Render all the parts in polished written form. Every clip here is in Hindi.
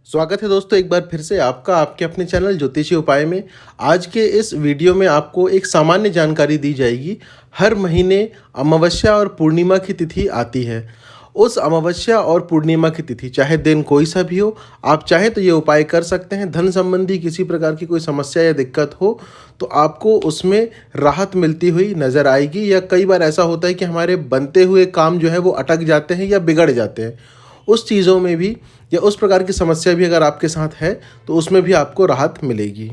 स्वागत है दोस्तों एक बार फिर से आपका आपके अपने चैनल ज्योतिषी उपाय में। आज के इस वीडियो में आपको एक सामान्य जानकारी दी जाएगी। हर महीने अमावस्या और पूर्णिमा की तिथि आती है। उस अमावस्या और पूर्णिमा की तिथि चाहे दिन कोई सा भी हो, आप चाहे तो ये उपाय कर सकते हैं। धन संबंधी किसी प्रकार की कोई समस्या या दिक्कत हो तो आपको उसमें राहत मिलती हुई नज़र आएगी। या कई बार ऐसा होता है कि हमारे बनते हुए काम जो है वो अटक जाते हैं या बिगड़ जाते हैं। उस चीज़ों में भी या उस प्रकार की समस्या भी अगर आपके साथ है तो उसमें भी आपको राहत मिलेगी।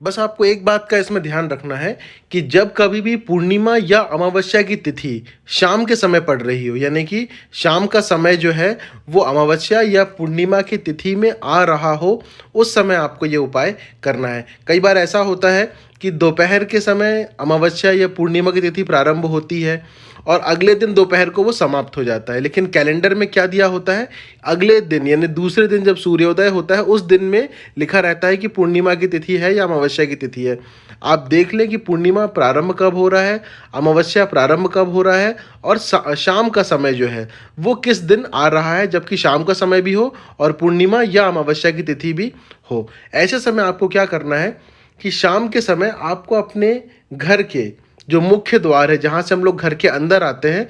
बस आपको एक बात का इसमें ध्यान रखना है कि जब कभी भी पूर्णिमा या अमावस्या की तिथि शाम के समय पड़ रही हो, यानी कि शाम का समय जो है वो अमावस्या या पूर्णिमा की तिथि में आ रहा हो, उस समय आपको ये उपाय करना है। कई बार ऐसा होता है कि दोपहर के समय अमावस्या या पूर्णिमा की तिथि प्रारंभ होती है और अगले दिन दोपहर को वो समाप्त हो जाता है। लेकिन कैलेंडर में क्या दिया होता है, अगले दिन यानी दूसरे दिन जब सूर्योदय होता है उस दिन में लिखा रहता है कि पूर्णिमा की तिथि है या अमावस्या की तिथि है। आप देख लें कि पूर्णिमा प्रारंभ कब हो रहा है, अमावस्या प्रारंभ कब हो रहा है और शाम का समय जो है वो किस दिन आ रहा है, जबकि शाम का समय भी हो और पूर्णिमा या अमावस्या की तिथि भी हो। ऐसे समय आपको क्या करना है कि शाम के समय आपको अपने घर के जो मुख्य द्वार है, जहाँ से हम लोग घर के अंदर आते हैं,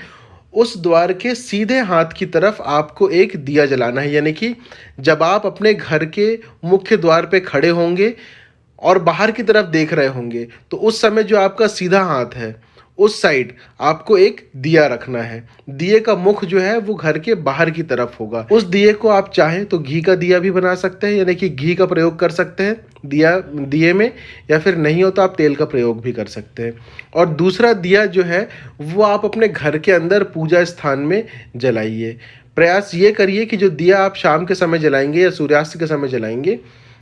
उस द्वार के सीधे हाथ की तरफ आपको एक दिया जलाना है। यानी कि जब आप अपने घर के मुख्य द्वार पे खड़े होंगे और बाहर की तरफ देख रहे होंगे तो उस समय जो आपका सीधा हाथ है उस साइड आपको एक दिया रखना है। दिए का मुख जो है वो घर के बाहर की तरफ होगा। उस दिए को आप चाहें तो घी का दिया भी बना सकते हैं, यानी कि घी का प्रयोग कर सकते हैं दिए में, या फिर नहीं हो तो आप तेल का प्रयोग भी कर सकते हैं। और दूसरा दिया जो है वो आप अपने घर के अंदर पूजा स्थान में जलाइए। प्रयास ये करिए कि जो दिया आप शाम के समय जलाएंगे या सूर्यास्त के समय जलाएंगे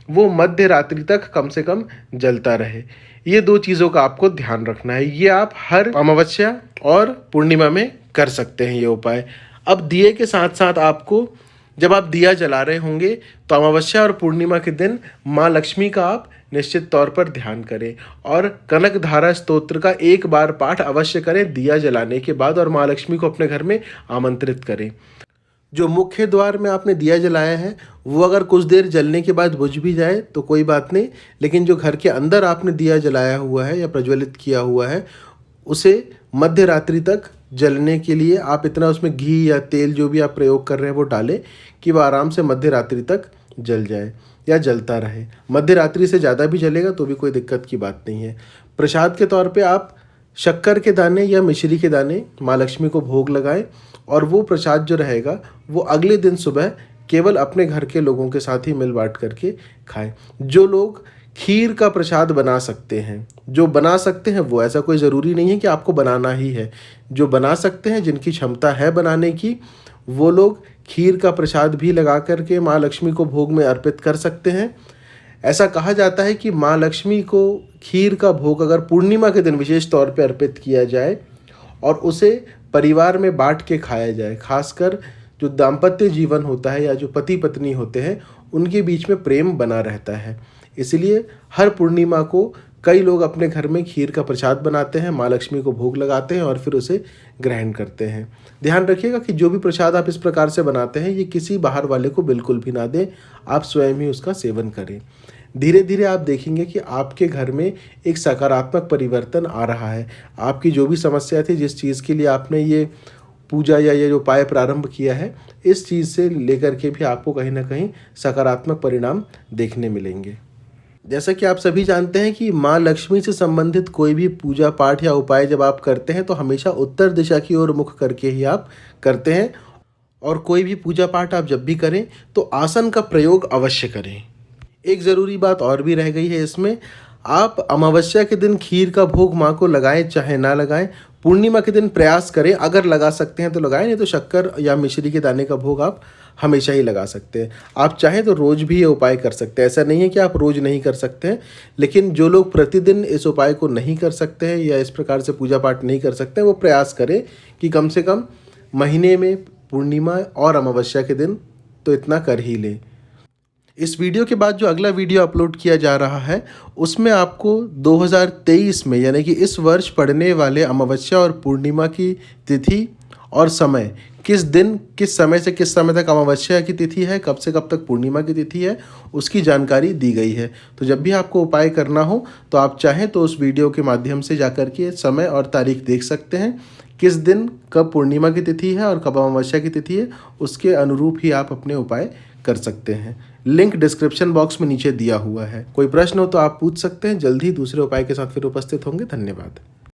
वो मध्य रात्रि तक कम से कम जलता रहे। ये दो चीज़ों का आपको ध्यान रखना है। ये आप हर अमावस्या और पूर्णिमा में कर सकते हैं ये उपाय। अब दिए के साथ साथ आपको, जब आप दिया जला रहे होंगे तो अमावस्या और पूर्णिमा के दिन माँ लक्ष्मी का आप निश्चित तौर पर ध्यान करें और कनक धारा स्तोत्र का एक बार पाठ अवश्य करें दिया जलाने के बाद, और माँ लक्ष्मी को अपने घर में आमंत्रित करें। जो मुख्य द्वार में आपने दिया जलाया है वो अगर कुछ देर जलने के बाद बुझ भी जाए तो कोई बात नहीं, लेकिन जो घर के अंदर आपने दिया जलाया हुआ है या प्रज्वलित किया हुआ है उसे मध्य रात्रि तक जलने के लिए आप इतना उसमें घी या तेल जो भी आप प्रयोग कर रहे हैं वो डालें कि वह आराम से मध्य रात्रि तक जल जाए या जलता रहे। मध्य रात्रि से ज़्यादा भी जलेगा तो भी कोई दिक्कत की बात नहीं है। प्रसाद के तौर पे आप शक्कर के दाने या मिश्री के दाने माँ लक्ष्मी को भोग लगाएं और वो प्रसाद जो रहेगा वो अगले दिन सुबह केवल अपने घर के लोगों के साथ ही मिल बांट करके खाएं। जो लोग खीर का प्रसाद बना सकते हैं, जो बना सकते हैं वो, ऐसा कोई ज़रूरी नहीं है कि आपको बनाना ही है, जो बना सकते हैं, जिनकी क्षमता है बनाने की, वो लोग खीर का प्रसाद भी लगा करके माँ लक्ष्मी को भोग में अर्पित कर सकते हैं। ऐसा कहा जाता है कि माँ लक्ष्मी को खीर का भोग अगर पूर्णिमा के दिन विशेष तौर पर अर्पित किया जाए और उसे परिवार में बांट के खाया जाए, खासकर जो दाम्पत्य जीवन होता है या जो पति पत्नी होते हैं उनके बीच में प्रेम बना रहता है। इसलिए हर पूर्णिमा को कई लोग अपने घर में खीर का प्रसाद बनाते हैं, माँ लक्ष्मी को भोग लगाते हैं और फिर उसे ग्रहण करते हैं। ध्यान रखिएगा कि जो भी प्रसाद आप इस प्रकार से बनाते हैं ये किसी बाहर वाले को बिल्कुल भी ना दें, आप स्वयं ही उसका सेवन करें। धीरे धीरे आप देखेंगे कि आपके घर में एक सकारात्मक परिवर्तन आ रहा है। आपकी जो भी समस्या थी, जिस चीज़ के लिए आपने ये पूजा या ये जो उपाय प्रारंभ किया है, इस चीज़ से लेकर के भी आपको कहीं ना कहीं सकारात्मक परिणाम देखने मिलेंगे। जैसा कि आप सभी जानते हैं कि माँ लक्ष्मी से संबंधित कोई भी पूजा पाठ या उपाय जब आप करते हैं तो हमेशा उत्तर दिशा की ओर मुख करके ही आप करते हैं। और कोई भी पूजा पाठ आप जब भी करें तो आसन का प्रयोग अवश्य करें। एक ज़रूरी बात और भी रह गई है इसमें, आप अमावस्या के दिन खीर का भोग माँ को लगाएं चाहे ना लगाएं, पूर्णिमा के दिन प्रयास करें, अगर लगा सकते हैं तो लगाएं, नहीं तो शक्कर या मिश्री के दाने का भोग आप हमेशा ही लगा सकते हैं। आप चाहें तो रोज़ भी ये उपाय कर सकते हैं, ऐसा नहीं है कि आप रोज़ नहीं कर सकते हैं, लेकिन जो लोग प्रतिदिन इस उपाय को नहीं कर सकते हैं या इस प्रकार से पूजा पाठ नहीं कर सकते हैं वो प्रयास करें कि कम से कम महीने में पूर्णिमा और अमावस्या के दिन तो इतना कर ही लें। इस वीडियो के बाद जो अगला वीडियो अपलोड किया जा रहा है उसमें आपको 2023 में यानी कि इस वर्ष पड़ने वाले अमावस्या और पूर्णिमा की तिथि और समय किस दिन किस समय से किस समय तक अमावस्या की तिथि है, कब से कब तक पूर्णिमा की तिथि है, उसकी जानकारी दी गई है। तो जब भी आपको उपाय करना हो तो आप चाहें तो उस वीडियो के माध्यम से जाकर के समय और तारीख देख सकते हैं, किस दिन कब पूर्णिमा की तिथि है और कब अमावस्या की तिथि है, उसके अनुरूप ही आप अपने उपाय कर सकते हैं। लिंक डिस्क्रिप्शन बॉक्स में नीचे दिया हुआ है। कोई प्रश्न हो तो आप पूछ सकते हैं। जल्द ही दूसरे उपाय के साथ फिर उपस्थित होंगे। धन्यवाद।